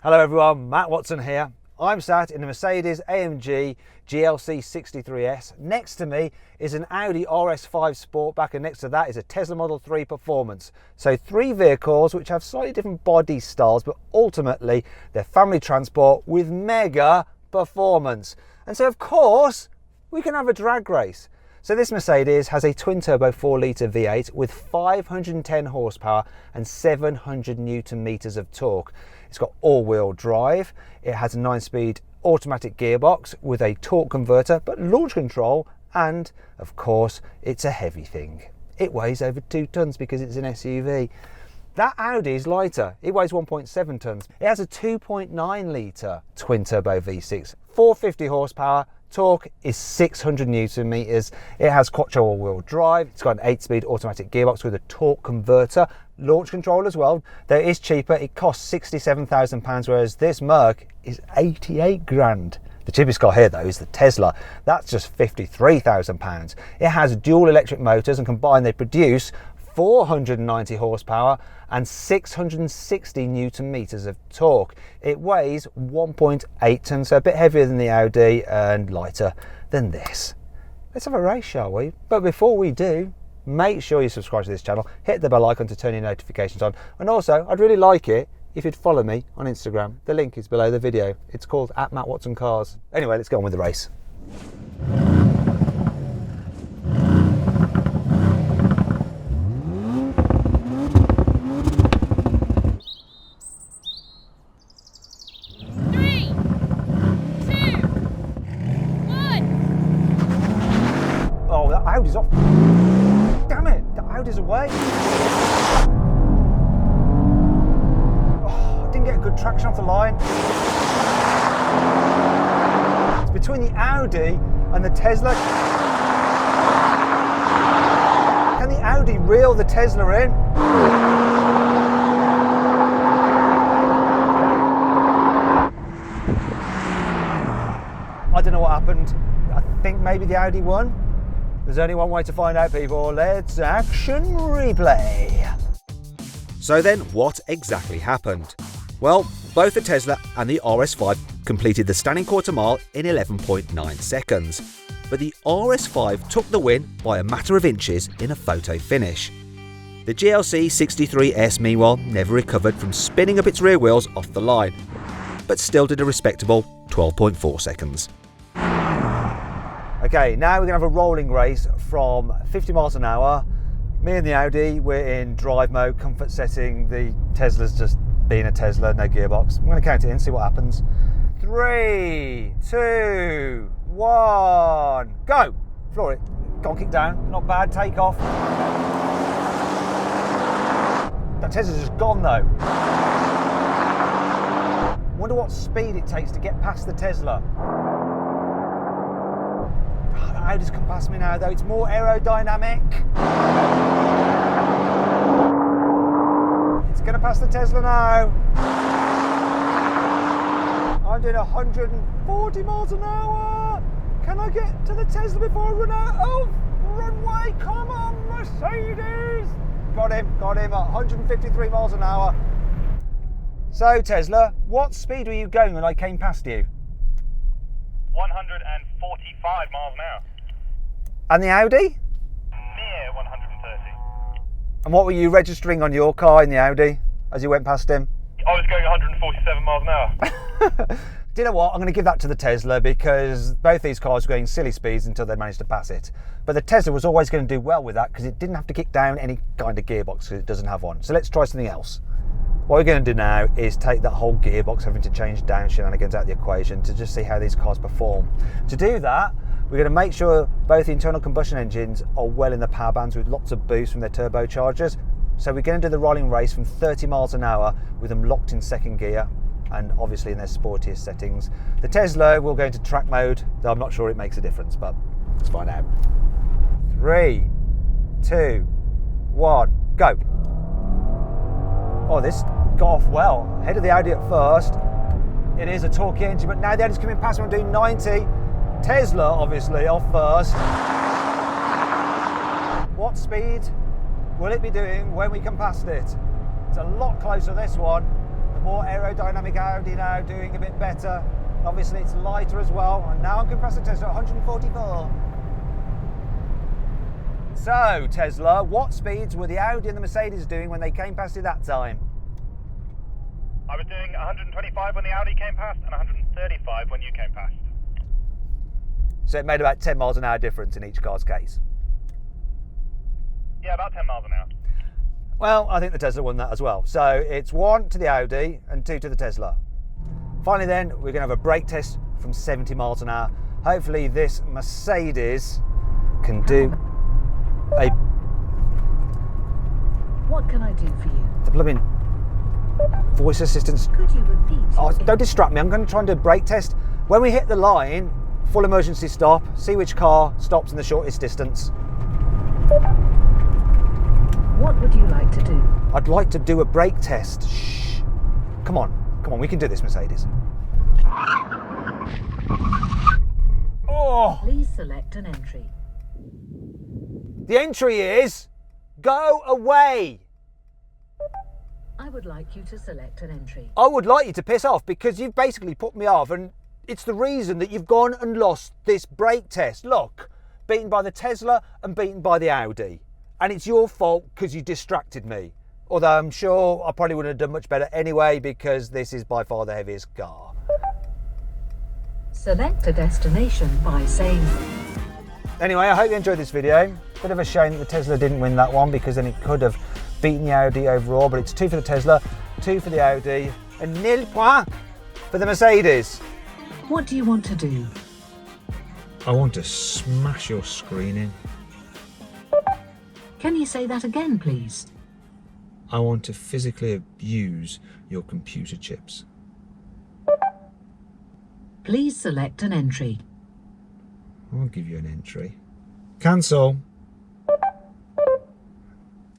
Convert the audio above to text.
Hello everyone, Matt Watson here. I'm sat in a Mercedes-AMG GLC63. Next to me is an Audi RS5 Sportback, and next to that is a Tesla Model 3 Performance. So three vehicles which have slightly different body styles, but ultimately they're family transport with mega performance. And so of course we can have a drag race. So this Mercedes has a twin-turbo 4-litre V8 with 510 horsepower and 700 newton meters of torque. It's got all-wheel drive. It has a 9-speed automatic gearbox with a torque converter, but launch control, and of course it's a heavy thing. It weighs over 2 tons because it's an SUV. That Audi is lighter. It weighs 1.7 tons. It has a 2.9 litre twin-turbo V6, 450 horsepower. Torque is 600 newton meters. It has quattro all-wheel drive. It's got an 8-speed automatic gearbox with a torque converter, launch control as well. Though it is cheaper, it costs £67,000, whereas this Merc is 88 grand. The cheapest car here though is the Tesla. That's just £53,000. It has dual electric motors, and combined they produce 490 horsepower and 660 newton meters of torque. It weighs 1.8 tons, so a bit heavier than the Audi and lighter than this. Let's have a race, shall we? But before we do, make sure you subscribe to this channel, hit the bell icon to turn your notifications on, and also I'd really like it if you'd follow me on Instagram. The link is below the video. It's called @MattWatsonCars. Anyway, let's get on with the race. Audi's off. Damn it, the Audi's away. Oh, I didn't get good traction off the line. It's between the Audi and the Tesla. Can the Audi reel the Tesla in? I don't know what happened. I think maybe the Audi won. There's only one way to find out, people. Let's action replay. So then, what exactly happened? Well, both the Tesla and the RS5 completed the standing quarter mile in 11.9 seconds. But the RS5 took the win by a matter of inches in a photo finish. The GLC63 meanwhile never recovered from spinning up its rear wheels off the line, but still did a respectable 12.4 seconds. Okay, now we're going to have a rolling race from 50 miles an hour. Me and the Audi, we're in drive mode, comfort setting. The Tesla's just being a Tesla, no gearbox. I'm going to count it in, see what happens. 3, 2, 1, go! Floor it. Go on, kick down. Not bad, take off. That Tesla's just gone though. Wonder what speed it takes to get past the Tesla. Audi's come past me now though, it's more aerodynamic. It's going to pass the Tesla now. I'm doing 140 miles an hour. Can I get to the Tesla before I run out of runway? Come on, Mercedes. Got him at 153 miles an hour. So Tesla, what speed were you going when I came past you? 145 miles an hour. And the Audi? Near 130. And what were you registering on your car in the Audi as you went past him? I was going 147 miles an hour. Do you know what? I'm going to give that to the Tesla because both these cars were going silly speeds until they managed to pass it. But the Tesla was always going to do well with that because it didn't have to kick down any kind of gearbox because it doesn't have one. So let's try something else. What we're going to do now is take that whole gearbox having to change down shenanigans out of the equation to just see how these cars perform. To do that, we're going to make sure both the internal combustion engines are well in the power bands with lots of boost from their turbochargers. So we're going to do the rolling race from 30 miles an hour with them locked in second gear and obviously in their sportiest settings. The Tesla will go into track mode, though I'm not sure it makes a difference, but let's find out. 3, 2, 1, go. Oh, this got off well. Ahead of the Audi at first. It is a torquey engine, but now the Audi's coming past me. I'm doing 90. Tesla, obviously, off first. What speed will it be doing when we come past it? It's a lot closer, this one. The more aerodynamic Audi now, doing a bit better. Obviously it's lighter as well, and now I'm compressor Tesla at 144. So Tesla, what speeds were the Audi and the Mercedes doing when they came past you that time? I was doing 125 when the Audi came past and 135 when you came past. So it made about 10 miles an hour difference in each car's case. Yeah, about 10 miles an hour. Well, I think the Tesla won that as well. So it's 1 to the Audi and 2 to the Tesla. Finally then, we're going to have a brake test from 70 miles an hour. Hopefully this Mercedes can do a... What can I do for you? The blooming voice assistance. Could you repeat? Oh, don't distract me. I'm going to try and do a brake test. When we hit the line, full emergency stop, see which car stops in the shortest distance. What would you like to do? I'd like to do a brake test. Shh. Come on, we can do this, Mercedes. Oh! Please select an entry. The entry is, go away. I would like you to select an entry. I would like you to piss off because you've basically put me off, and it's the reason that you've gone and lost this brake test. Look, beaten by the Tesla and beaten by the Audi. And it's your fault because you distracted me. Although I'm sure I probably wouldn't have done much better anyway because this is by far the heaviest car. Select a destination by saying... Anyway, I hope you enjoyed this video. Bit of a shame that the Tesla didn't win that one because then it could have beaten the Audi overall, but it's 2 for the Tesla, 2 for the Audi, and 0 points for the Mercedes. What do you want to do? I want to smash your screen in. Can you say that again, please? I want to physically abuse your computer chips. Please select an entry. I'll give you an entry. Cancel.